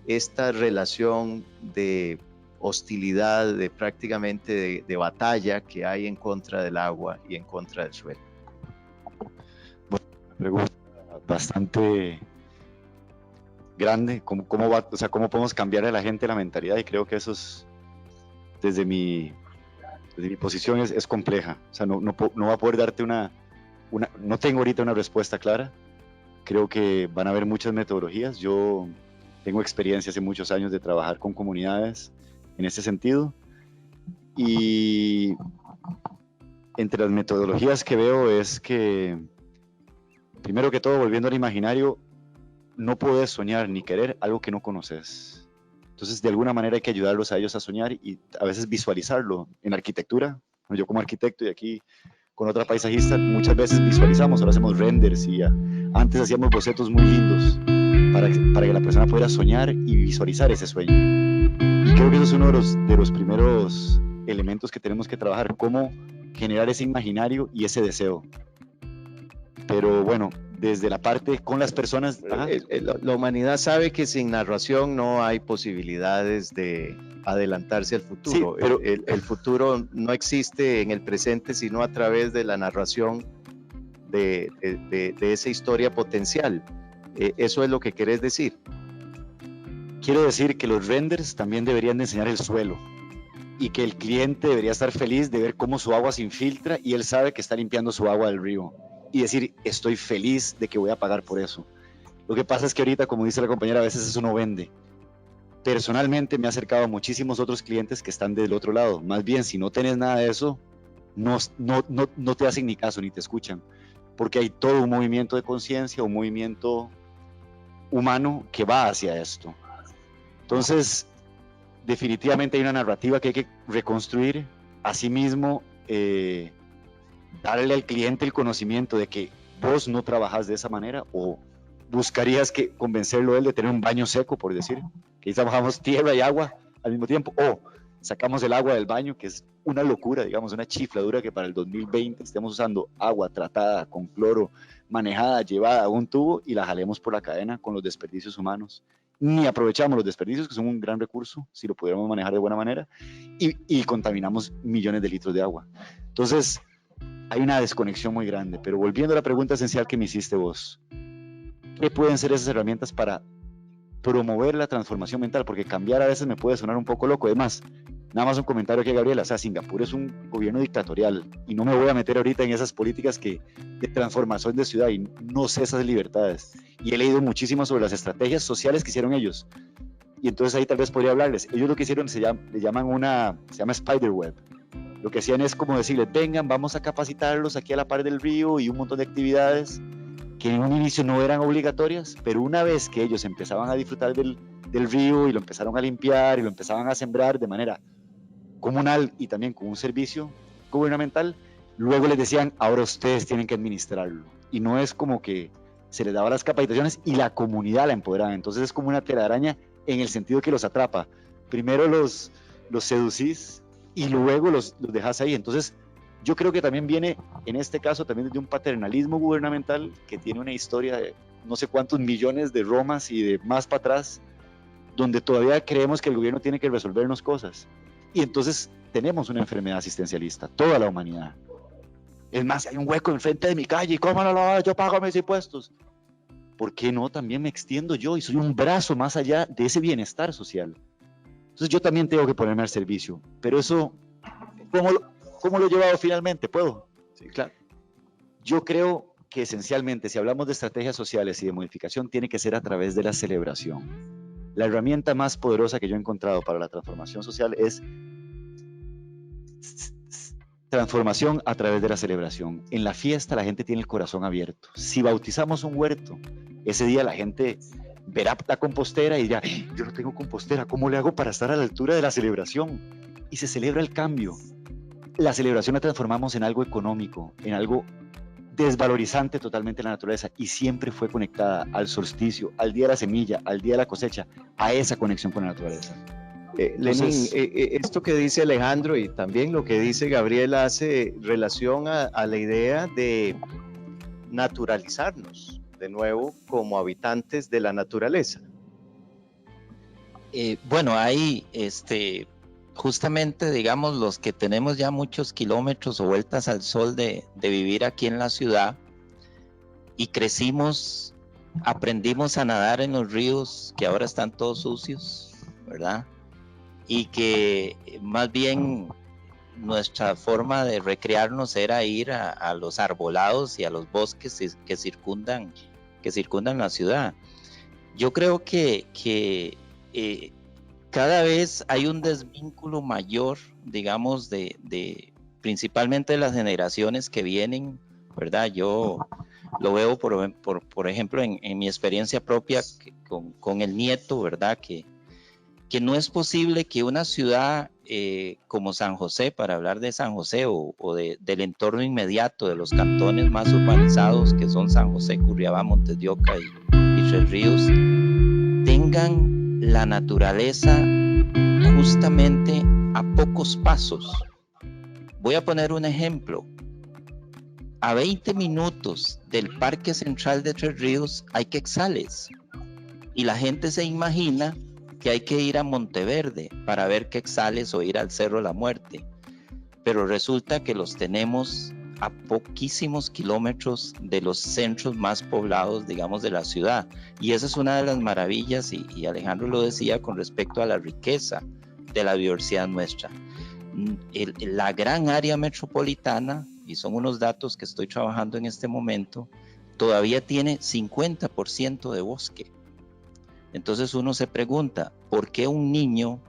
esta relación de hostilidad, de prácticamente de batalla que hay en contra del agua y en contra del suelo? Bueno, una pregunta bastante grande. ¿Cómo podemos cambiar a la gente la mentalidad? Y creo que eso es, desde mi posición, es compleja. O sea, no va a poder darte no tengo ahorita una respuesta clara. Creo que van a haber muchas metodologías. Yo tengo experiencia hace muchos años de trabajar con comunidades en ese sentido, y entre las metodologías que veo es que, primero que todo, volviendo al imaginario, no puedes soñar ni querer algo que no conoces. Entonces, de alguna manera hay que ayudarlos a ellos a soñar y a veces visualizarlo. En arquitectura, yo como arquitecto y aquí con otra paisajista, muchas veces visualizamos, ahora hacemos renders, y antes hacíamos bocetos muy lindos para que la persona pudiera soñar y visualizar ese sueño. Y creo que eso es uno de los primeros elementos que tenemos que trabajar, cómo generar ese imaginario y ese deseo. Pero bueno, desde la parte con las personas... La humanidad sabe que sin narración no hay posibilidades de adelantarse al futuro. Sí, pero el futuro no existe en el presente, sino a través de la narración de esa historia potencial. ¿Eso es lo que querés decir? Quiero decir que los renders también deberían de enseñar el suelo, y que el cliente debería estar feliz de ver cómo su agua se infiltra y él sabe que está limpiando su agua del río, y decir, estoy feliz de que voy a pagar por eso. Lo que pasa es que ahorita, como dice la compañera, a veces eso no vende. Personalmente me he acercado a muchísimos otros clientes que están del otro lado. Más bien, si no tenés nada de eso, no te hacen ni caso ni te escuchan, porque hay todo un movimiento de conciencia, un movimiento humano que va hacia esto. Entonces, definitivamente hay una narrativa que hay que reconstruir. Asimismo, darle al cliente el conocimiento de que vos no trabajas de esa manera, o buscarías que convencerlo él de tener un baño seco, por decir, que trabajamos tierra y agua al mismo tiempo, o sacamos el agua del baño, que es una locura, digamos, una chifladura que para el 2020 estemos usando agua tratada con cloro, manejada, llevada a un tubo, y la jalemos por la cadena con los desperdicios humanos. Ni aprovechamos los desperdicios, que son un gran recurso, si lo pudiéramos manejar de buena manera, y contaminamos millones de litros de agua. Entonces, hay una desconexión muy grande. Pero volviendo a la pregunta esencial que me hiciste vos, ¿qué pueden ser esas herramientas para promover la transformación mental, porque cambiar a veces me puede sonar un poco loco. Además, nada más un comentario aquí, Gabriela, o sea, Singapur es un gobierno dictatorial y no me voy a meter ahorita en esas políticas de transformación de ciudad y no sé esas libertades. Y he leído muchísimo sobre las estrategias sociales que hicieron ellos. Y entonces ahí tal vez podría hablarles. Ellos lo que hicieron se llama Spiderweb. Lo que hacían es como decirles, vengan, vamos a capacitarlos aquí a la par del río y un montón de actividades que en un inicio no eran obligatorias, pero una vez que ellos empezaban a disfrutar del río y lo empezaron a limpiar y lo empezaban a sembrar de manera comunal y también con un servicio gubernamental, luego les decían, ahora ustedes tienen que administrarlo. Y no es como que se les daba las capacitaciones y la comunidad la empoderaba. Entonces es como una telaraña en el sentido que los atrapa. Primero los seducís y luego los dejas ahí. Entonces yo creo que también viene, en este caso, también de un paternalismo gubernamental que tiene una historia de no sé cuántos millones de Romas y de más para atrás, donde todavía creemos que el gobierno tiene que resolvernos cosas. Y entonces tenemos una enfermedad asistencialista, toda la humanidad. Es más, hay un hueco enfrente de mi calle, ¿cómo no lo hago? Yo pago mis impuestos. ¿Por qué no? También me extiendo yo y soy un brazo más allá de ese bienestar social. Entonces yo también tengo que ponerme al servicio. Pero eso, ¿cómo lo he llevado finalmente? ¿Puedo? Sí, claro. Yo creo que esencialmente, si hablamos de estrategias sociales y de modificación, tiene que ser a través de la celebración. La herramienta más poderosa que yo he encontrado para la transformación social es transformación a través de la celebración. En la fiesta la gente tiene el corazón abierto. Si bautizamos un huerto, ese día la gente verá la compostera y dirá, yo no tengo compostera, ¿cómo le hago para estar a la altura de la celebración? Y se celebra el cambio. La celebración la transformamos en algo económico, en algo desvalorizante totalmente la naturaleza, y siempre fue conectada al solsticio, al día de la semilla, al día de la cosecha, a esa conexión con la naturaleza. Lenín, esto que dice Alejandro y también lo que dice Gabriela hace relación a la idea de naturalizarnos de nuevo como habitantes de la naturaleza. Bueno, ahí justamente, digamos, los que tenemos ya muchos kilómetros o vueltas al sol de vivir aquí en la ciudad y crecimos, aprendimos a nadar en los ríos que ahora están todos sucios, ¿verdad? Y que más bien nuestra forma de recrearnos era ir a los arbolados y a los bosques que circundan la ciudad. Yo creo que cada vez hay un desvínculo mayor, digamos, principalmente de las generaciones que vienen, ¿verdad? Yo lo veo, por ejemplo, en mi experiencia propia con el nieto, ¿verdad? Que no es posible que una ciudad como San José, para hablar de San José o del entorno inmediato de los cantones más urbanizados que son San José, Curriabá, Montes de Oca y Tres Ríos, tengan la naturaleza justamente a pocos pasos. Voy a poner un ejemplo. A 20 minutos del Parque Central de Tres Ríos hay quetzales y la gente se imagina que hay que ir a Monteverde para ver quetzales o ir al Cerro de la Muerte, pero resulta que los tenemos a poquísimos kilómetros de los centros más poblados, digamos, de la ciudad. Y esa es una de las maravillas, y Alejandro lo decía con respecto a la riqueza de la diversidad nuestra. La gran área metropolitana, y son unos datos que estoy trabajando en este momento, todavía tiene 50% de bosque. Entonces uno se pregunta, ¿por qué un niño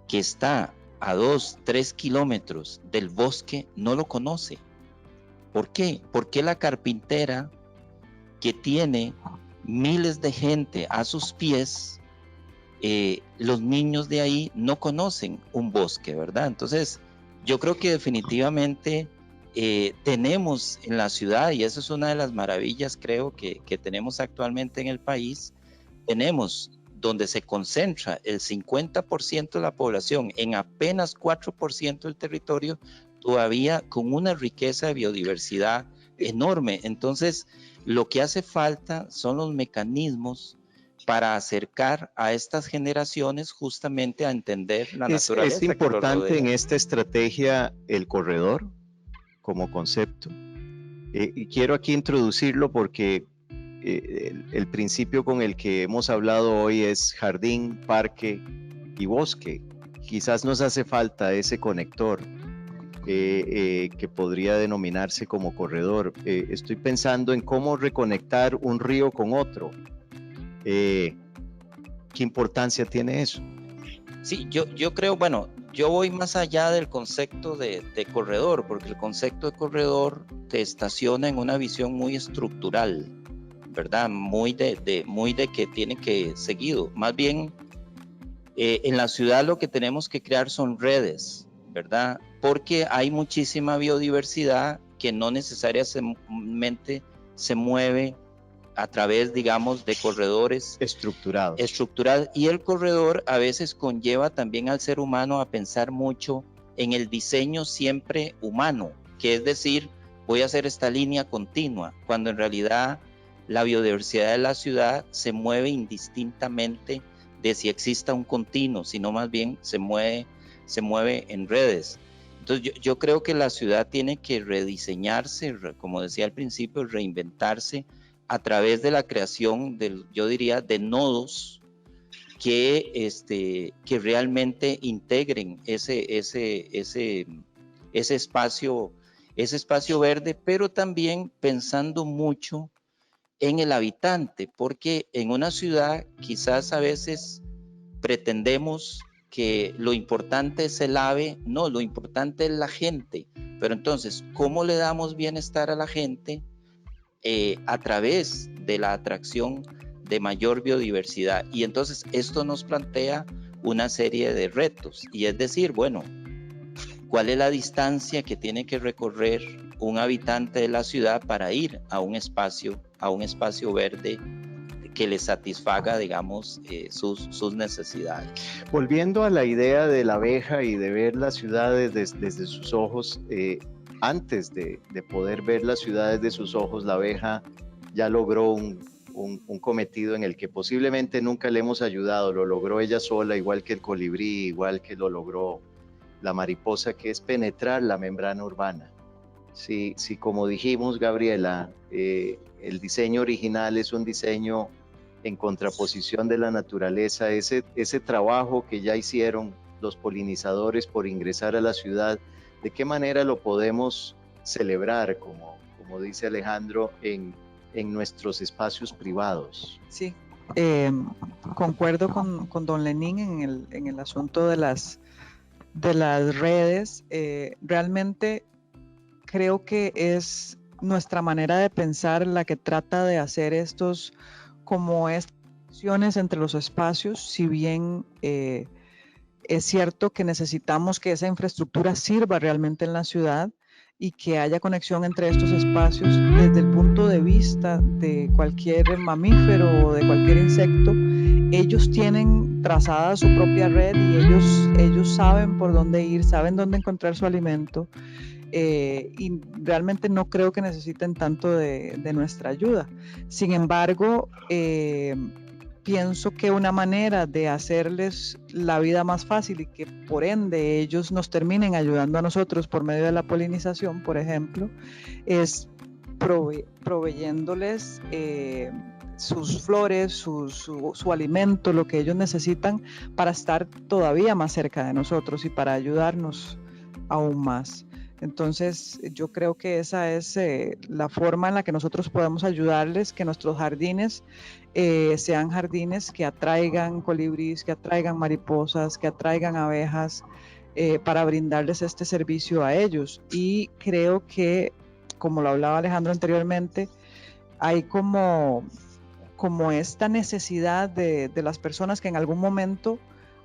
que está a 2-3 kilómetros del bosque no lo conoce? ¿Por qué? ¿Por qué la carpintera que tiene miles de gente a sus pies, los niños de ahí no conocen un bosque, ¿verdad? Entonces, yo creo que definitivamente tenemos en la ciudad, y eso es una de las maravillas, creo, que tenemos actualmente en el país, tenemos donde se concentra el 50% de la población en apenas 4% del territorio, todavía con una riqueza de biodiversidad enorme. Entonces, lo que hace falta son los mecanismos para acercar a estas generaciones justamente a entender la naturaleza. Es importante en esta estrategia el corredor como concepto. Y quiero aquí introducirlo porque el principio con el que hemos hablado hoy es jardín, parque y bosque. Quizás nos hace falta ese conector que podría denominarse como corredor. Estoy pensando en cómo reconectar un río con otro. ¿Qué importancia tiene eso? Sí, yo creo, bueno, yo voy más allá del concepto de corredor, porque el concepto de corredor te estaciona en una visión muy estructural, ¿verdad? Muy de que tiene que seguido. Más bien, en la ciudad lo que tenemos que crear son redes, ¿verdad? Porque hay muchísima biodiversidad que no necesariamente se mueve a través, digamos, de corredores estructurados. Y el corredor a veces conlleva también al ser humano a pensar mucho en el diseño siempre humano, que es decir, voy a hacer esta línea continua, cuando en realidad la biodiversidad de la ciudad se mueve indistintamente de si exista un continuo, sino más bien se mueve en redes. Entonces yo creo que la ciudad tiene que rediseñarse, como decía al principio, reinventarse a través de la creación yo diría, de nodos que realmente integren ese espacio verde, pero también pensando mucho en el habitante, porque en una ciudad quizás a veces pretendemos que lo importante es el ave, no, lo importante es la gente, pero entonces, ¿cómo le damos bienestar a la gente? A través de la atracción de mayor biodiversidad. Y entonces esto nos plantea una serie de retos, y es decir, bueno, ¿cuál es la distancia que tiene que recorrer un habitante de la ciudad para ir a un espacio verde que le satisfaga, digamos, sus necesidades? Volviendo a la idea de la abeja y de ver las ciudades desde sus ojos, antes de poder ver las ciudades de sus ojos, la abeja ya logró un cometido en el que posiblemente nunca le hemos ayudado. Lo logró ella sola, igual que el colibrí, igual que lo logró la mariposa, que es penetrar la membrana urbana. Si como dijimos, Gabriela, el diseño original es un diseño en contraposición de la naturaleza, ese trabajo que ya hicieron los polinizadores por ingresar a la ciudad, ¿de qué manera lo podemos celebrar, como dice Alejandro, en nuestros espacios privados? Sí, concuerdo con don Lenín en el asunto de las redes. Realmente creo que es nuestra manera de pensar la que trata de hacer estas conexiones entre los espacios, si bien es cierto que necesitamos que esa infraestructura sirva realmente en la ciudad y que haya conexión entre estos espacios desde el punto de vista de cualquier mamífero o de cualquier insecto. Ellos tienen trazada su propia red y ellos saben por dónde ir, saben dónde encontrar su alimento, y realmente no creo que necesiten tanto de nuestra ayuda. Sin embargo, pienso que una manera de hacerles la vida más fácil y que por ende ellos nos terminen ayudando a nosotros por medio de la polinización, por ejemplo, es proveyéndoles sus flores, su alimento, lo que ellos necesitan para estar todavía más cerca de nosotros y para ayudarnos aún más. Entonces, yo creo que esa es la forma en la que nosotros podemos ayudarles, que nuestros jardines sean jardines que atraigan colibríes, que atraigan mariposas, que atraigan abejas, para brindarles este servicio a ellos. Y creo que, como lo hablaba Alejandro anteriormente, hay como esta necesidad de las personas que en algún momento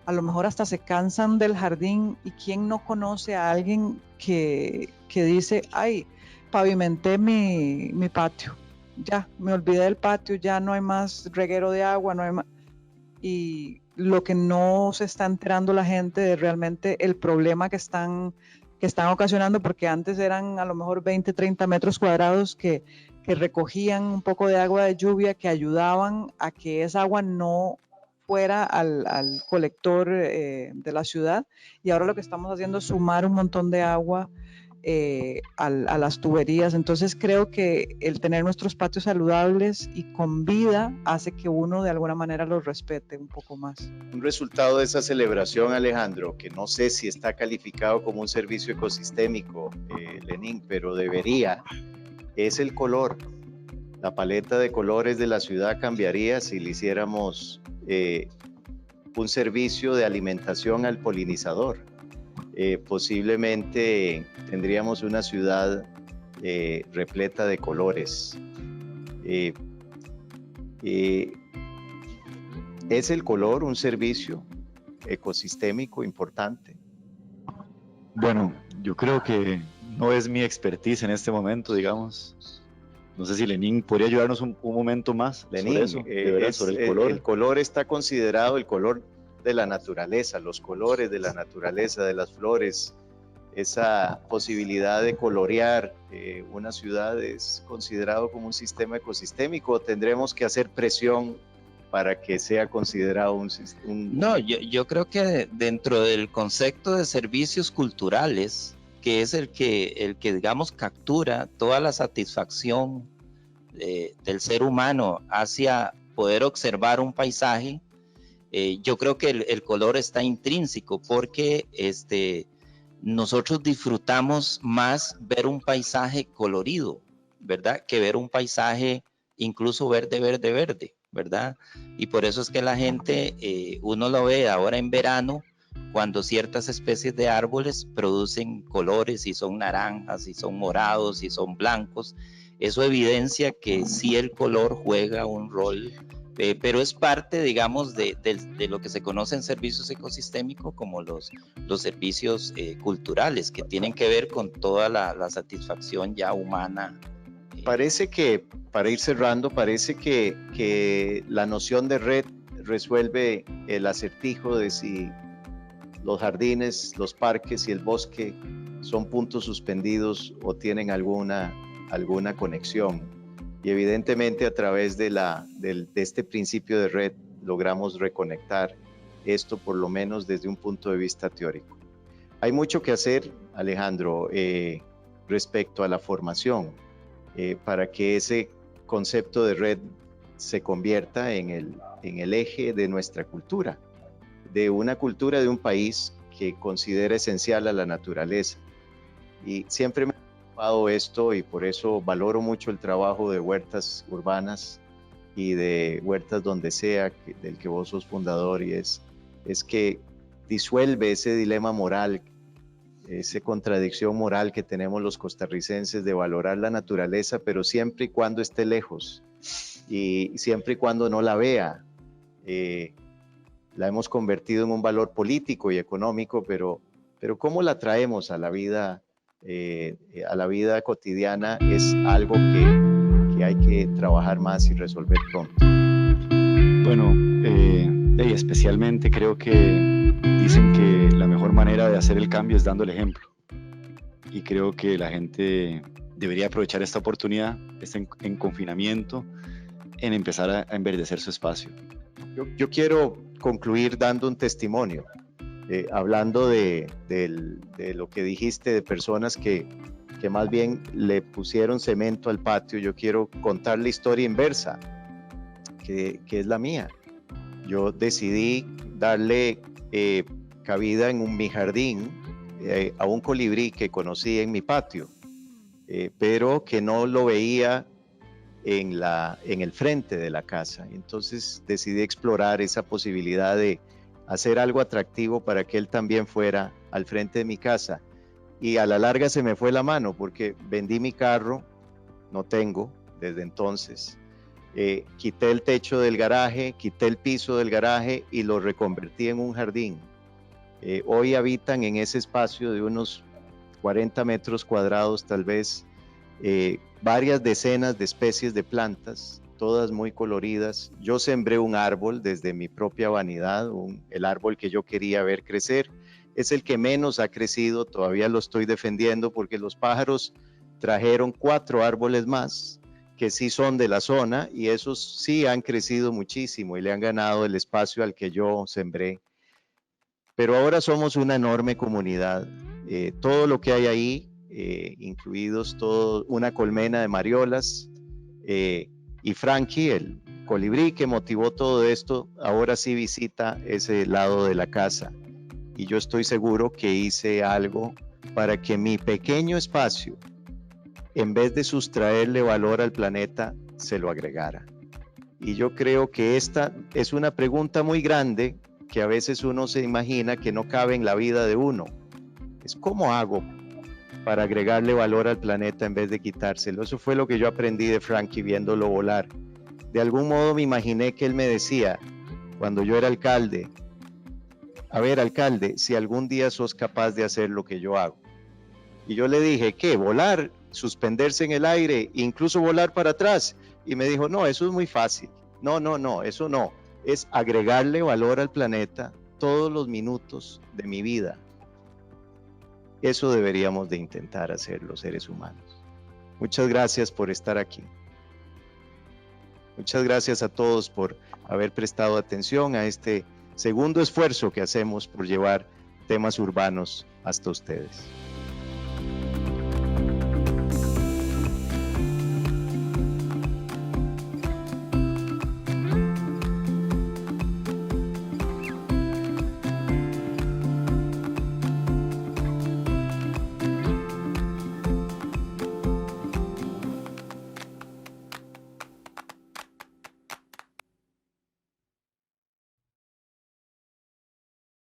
a lo mejor hasta se cansan del jardín, y quién no conoce a alguien que dice, ay, pavimenté mi patio, ya, me olvidé del patio, ya no hay más reguero de agua, no hay más. Y lo que no se está enterando la gente de realmente el problema que están ocasionando, porque antes eran a lo mejor 20, 30 metros cuadrados que recogían un poco de agua de lluvia, que ayudaban a que esa agua no fuera al colector de la ciudad, y ahora lo que estamos haciendo es sumar un montón de agua a las tuberías. Entonces creo que el tener nuestros patios saludables y con vida hace que uno de alguna manera los respete un poco más. Un resultado de esa celebración, Alejandro, que no sé si está calificado como un servicio ecosistémico, Lenín, pero debería, es el color. La paleta de colores de la ciudad cambiaría si le hiciéramos un servicio de alimentación al polinizador. Posiblemente tendríamos una ciudad repleta de colores. ¿Es el color un servicio ecosistémico importante? Bueno, yo creo que no es mi expertise en este momento, digamos. No sé si Lenín podría ayudarnos un momento más Lenín, sobre eso, sobre el color. El color está considerado el color de la naturaleza, los colores de la naturaleza, de las flores. Esa posibilidad de colorear una ciudad es considerado como un sistema ecosistémico. ¿Tendremos que hacer presión para que sea considerado un... No, yo creo que dentro del concepto de servicios culturales, que es el que digamos captura toda la satisfacción del ser humano hacia poder observar un paisaje, yo creo que el color está intrínseco porque nosotros disfrutamos más ver un paisaje colorido, ¿verdad? Que ver un paisaje incluso verde, ¿verdad? Y por eso es que la gente, uno lo ve ahora en verano, cuando ciertas especies de árboles producen colores, si son naranjas, si son morados, si son blancos. Eso evidencia que sí el color juega un rol, pero es parte, digamos, de lo que se conoce en servicios ecosistémicos como los servicios culturales, que tienen que ver con toda la satisfacción ya humana. Parece que, para ir cerrando, parece que la noción de red resuelve el acertijo de si los jardines, los parques y el bosque son puntos suspendidos o tienen alguna conexión. Y evidentemente a través de este principio de red logramos reconectar esto, por lo menos desde un punto de vista teórico. Hay mucho que hacer, Alejandro, respecto a la formación, para que ese concepto de red se convierta en el eje de nuestra cultura, de una cultura de un país que considera esencial a la naturaleza. Y siempre me ha preocupado esto y por eso valoro mucho el trabajo de huertas urbanas y de huertas donde sea, del que vos sos fundador, y es que disuelve ese dilema moral, esa contradicción moral que tenemos los costarricenses de valorar la naturaleza, pero siempre y cuando esté lejos y siempre y cuando no la vea. La hemos convertido en un valor político y económico, pero cómo la traemos a la vida cotidiana es algo que hay que trabajar más y resolver pronto. Bueno, y especialmente creo que dicen que la mejor manera de hacer el cambio es dando el ejemplo, y creo que la gente debería aprovechar esta oportunidad, en confinamiento, en empezar a enverdecer su espacio. Yo quiero concluir dando un testimonio, hablando de lo que dijiste, de personas que más bien le pusieron cemento al patio. Yo quiero contar la historia inversa, que es la mía. Yo decidí darle cabida en mi jardín a un colibrí que conocí en mi patio, pero que no lo veía en el frente de la casa. Entonces decidí explorar esa posibilidad de hacer algo atractivo para que él también fuera al frente de mi casa. Y a la larga se me fue la mano porque vendí mi carro, no tengo desde entonces. Quité el techo del garaje, quité el piso del garaje y lo reconvertí en un jardín. Hoy habitan en ese espacio de unos 40 metros cuadrados tal vez, varias decenas de especies de plantas, todas muy coloridas. Yo sembré un árbol desde mi propia vanidad, el árbol que yo quería ver crecer. Es el que menos ha crecido, todavía lo estoy defendiendo porque los pájaros trajeron 4 árboles más que sí son de la zona y esos sí han crecido muchísimo y le han ganado el espacio al que yo sembré. Pero ahora somos una enorme comunidad. Todo lo que hay ahí incluidos todo, una colmena de mariolas, y Frankie, el colibrí que motivó todo esto, ahora sí visita ese lado de la casa. Y yo estoy seguro que hice algo para que mi pequeño espacio, en vez de sustraerle valor al planeta, se lo agregara. Y yo creo que esta es una pregunta muy grande que a veces uno se imagina que no cabe en la vida de uno. Es ¿cómo hago para agregarle valor al planeta en vez de quitárselo? Eso fue lo que yo aprendí de Frankie viéndolo volar. De algún modo me imaginé que él me decía, cuando yo era alcalde, a ver, alcalde, si algún día sos capaz de hacer lo que yo hago. Y yo le dije, ¿qué? ¿Volar? ¿Suspenderse en el aire? ¿Incluso volar para atrás? Y me dijo, no, eso es muy fácil. No, eso no. Es agregarle valor al planeta todos los minutos de mi vida. Eso deberíamos de intentar hacer los seres humanos. Muchas gracias por estar aquí. Muchas gracias a todos por haber prestado atención a este segundo esfuerzo que hacemos por llevar temas urbanos hasta ustedes.